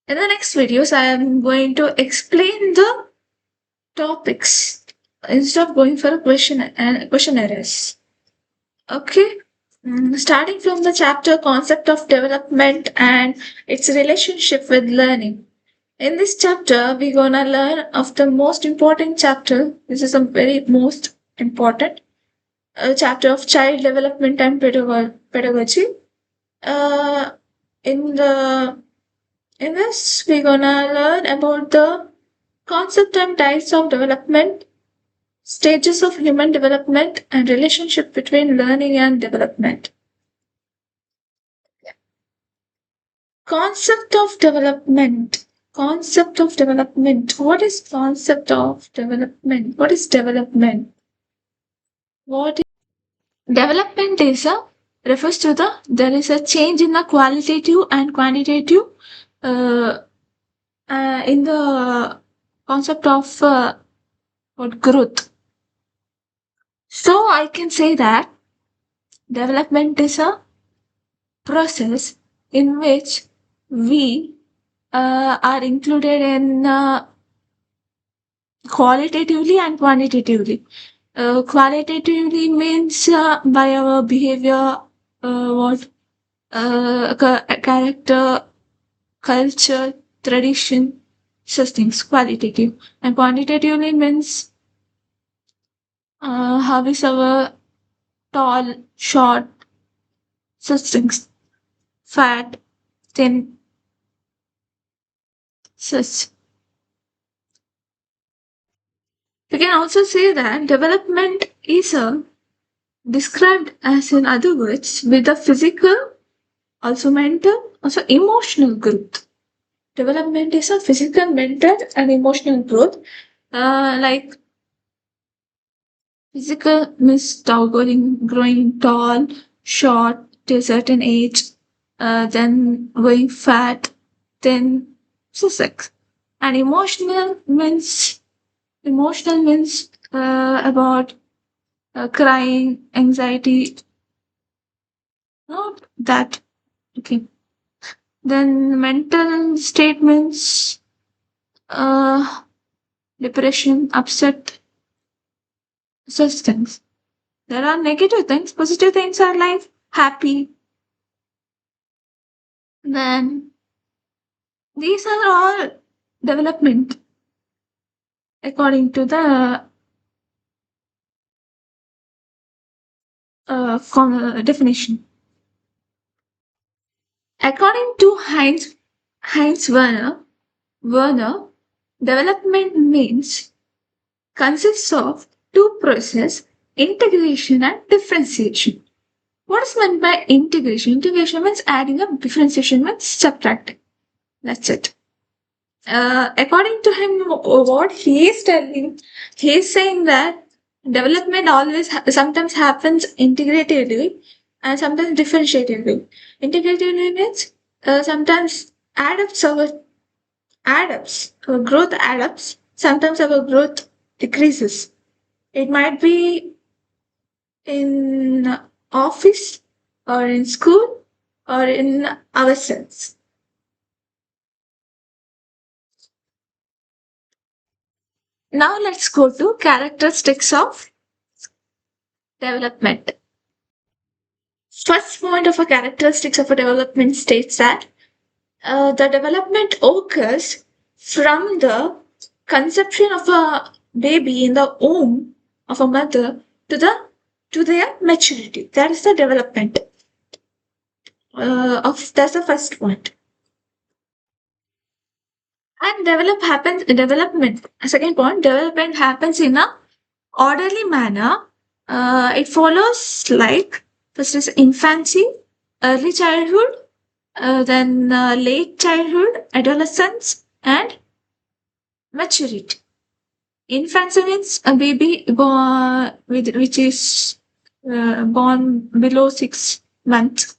In the next videos, I am going to explain the topics instead of going for a questionnaires. Okay. Starting from the chapter concept of development and its relationship with learning. In this chapter, we're gonna learn of the most important chapter. This is a very most important chapter of child development and pedagogy. Uh, in the in this, we're gonna learn about the concept and types of development, stages of human development, and relationship between learning and development. Concept of development. Concept of development. What is concept of development? What is development? What is development is a refers to the there is a change in the qualitative and quantitative uh, in the concept of what growth. So I can say that development is a process in which we are included in qualitatively and quantitatively. Qualitatively means by our behavior, what character, culture, tradition, such things. Qualitative and quantitatively means how is our tall, short, such things. Fat, thin, such. We can also say that development is described as, in other words, with the physical, also mental, also emotional growth. Development is a physical, mental, and emotional growth. Like physical means growing tall, short to a certain age, then going fat, thin, so sex. And emotional means about crying, anxiety, not that. Okay. Then mental statements, uh, depression, upset, such things. There are negative things. Positive things are like happy. Then these are all development according to the definition. According to Heinz Werner, development means consists of two process integration and differentiation. What is meant by integration? Integration means adding up, differentiation means subtracting. That's it. According to him, what he is telling, he is saying that development always sometimes happens integratively and sometimes differentiatively. Integratively means sometimes our growth adapts. Sometimes our growth decreases. It might be in office or in school or in ourselves. Now let's go to characteristics of development. First point of a characteristics of a development states that the development occurs from the conception of a baby in the womb of a mother to their maturity. That is the development of that's the first point. And development. Second point, development happens in a orderly manner. It follows like first is infancy, early childhood, then late childhood, adolescence, and maturity. Infancy means a baby born which is born below 6 months,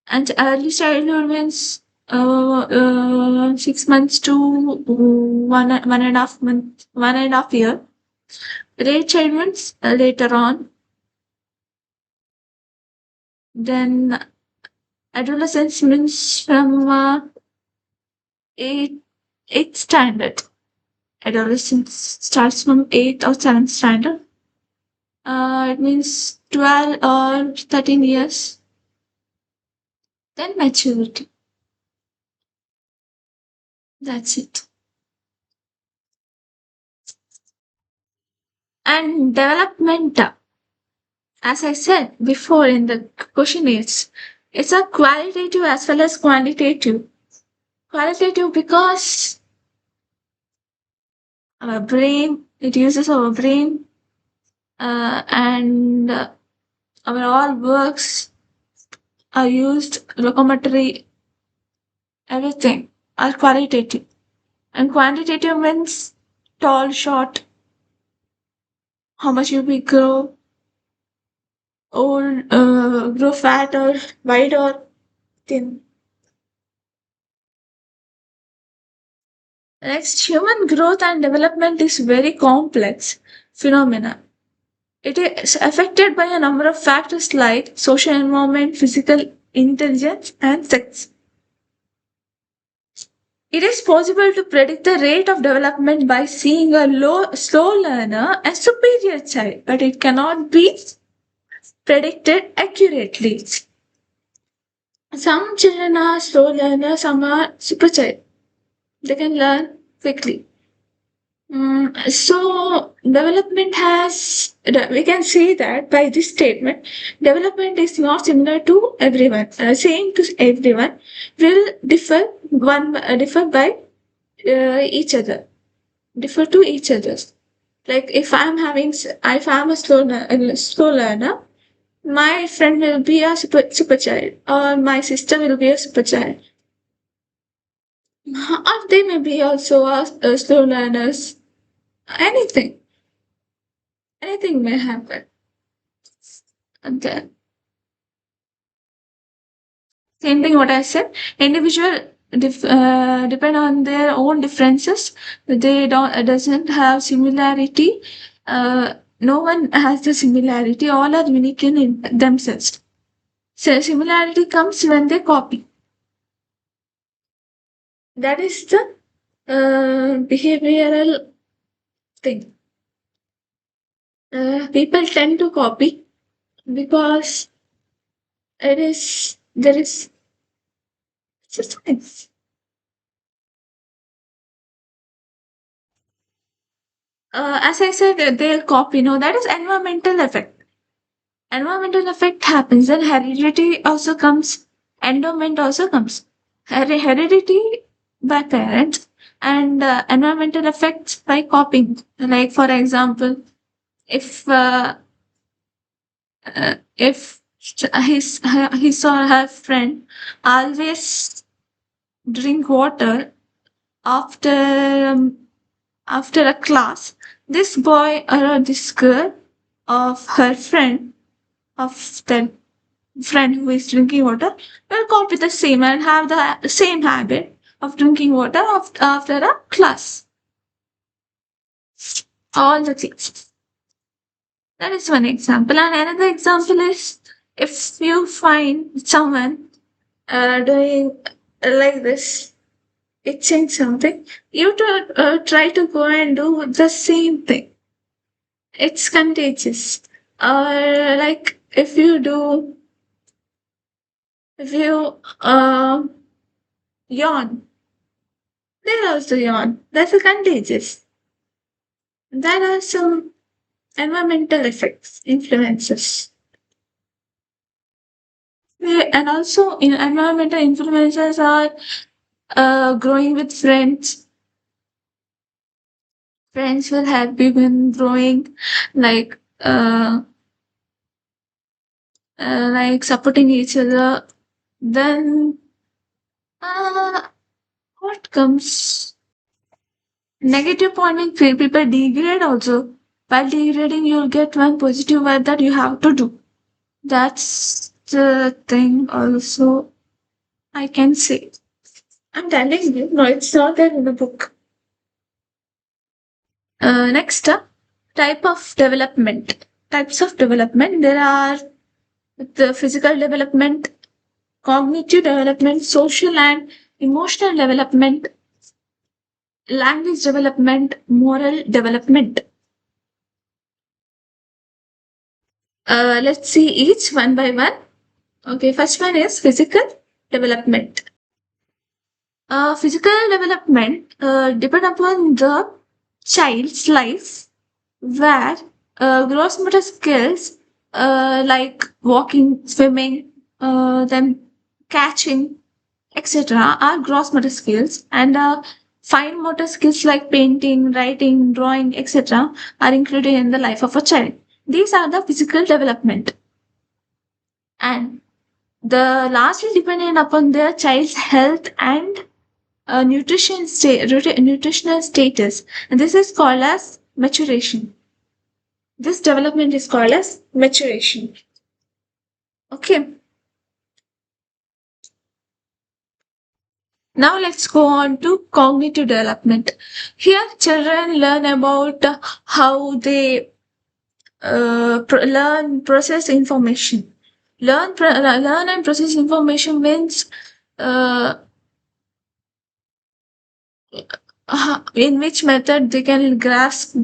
and early childhood means 6 months to one and a half month, 1.5 year. Late child means later on. Then adolescence means from eight, eighth standard. Adolescence starts from 8th or 7th standard. It means 12 or 13 years. Then maturity. That's it. And development, as I said before in the question, it's a qualitative as well as quantitative. Qualitative because our brain, it uses our brain, and our all works are used, locomotory, everything are qualitative. And quantitative means tall, short, how much you will grow, old, grow fat or wide or thin. Next, human growth and development is very complex phenomena. It is affected by a number of factors like social environment, physical intelligence, and sex. It is possible to predict the rate of development by seeing a slow learner and superior child, but it cannot be predicted accurately. Some children are slow learners, some are super child. They can learn quickly. So development has, we can say that by this statement, development is not similar to everyone. Same to everyone will differ by each other, differ to each other. Like if I'm a slow learner, my friend will be a super child, or my sister will be a super child, or they may be also a slow learners. Anything, anything may happen. Okay. Same thing what I said. Individual depend on their own differences. They don't doesn't have similarity. No one has the similarity. All are unique in themselves. So similarity comes when they copy. That is the behavioral thing. People tend to copy because it is there is just science. As I said, they'll copy. No, that is environmental effect. Environmental effect happens, then heredity also comes, endowment also comes. Heredity by parents and environmental effects by copying. Like for example, if his or her friend always drink water after um, after a class, this boy or this girl of her friend of that friend who is drinking water will copy the same and have the same habit of drinking water after a class. All the things. That is one example. And another example is if you find someone doing like this, itching something, you try to go and do the same thing. It's contagious. Or like if you yawn, they also yawn. That's a contagious. There are some environmental effects, influences. Yeah, and also, in environmental influences are growing with friends. Friends will help you in growing, like like supporting each other. Then, uh, what comes? Negative point means people degrade also. While degrading, you'll get one positive word that you have to do. That's the thing also I can say. I'm telling you, no, it's not there in the book. Next, type of development. Types of development. There are the physical development, cognitive development, social and emotional development, language development, moral development. Let's see each one by one. Okay, first one is physical development. Physical development depend upon the child's life, where gross motor skills like walking, swimming, then catching, etc., are gross motor skills, and fine motor skills like painting, writing, drawing, etc., are included in the life of a child. These are the physical development, and the lastly dependent upon the child's health and nutritional status, and this is called as maturation. This development is called as maturation. Okay. Now let's go on to cognitive development. Here, children learn about how they learn, process information. Learn and process information means uh, in which method they can grasp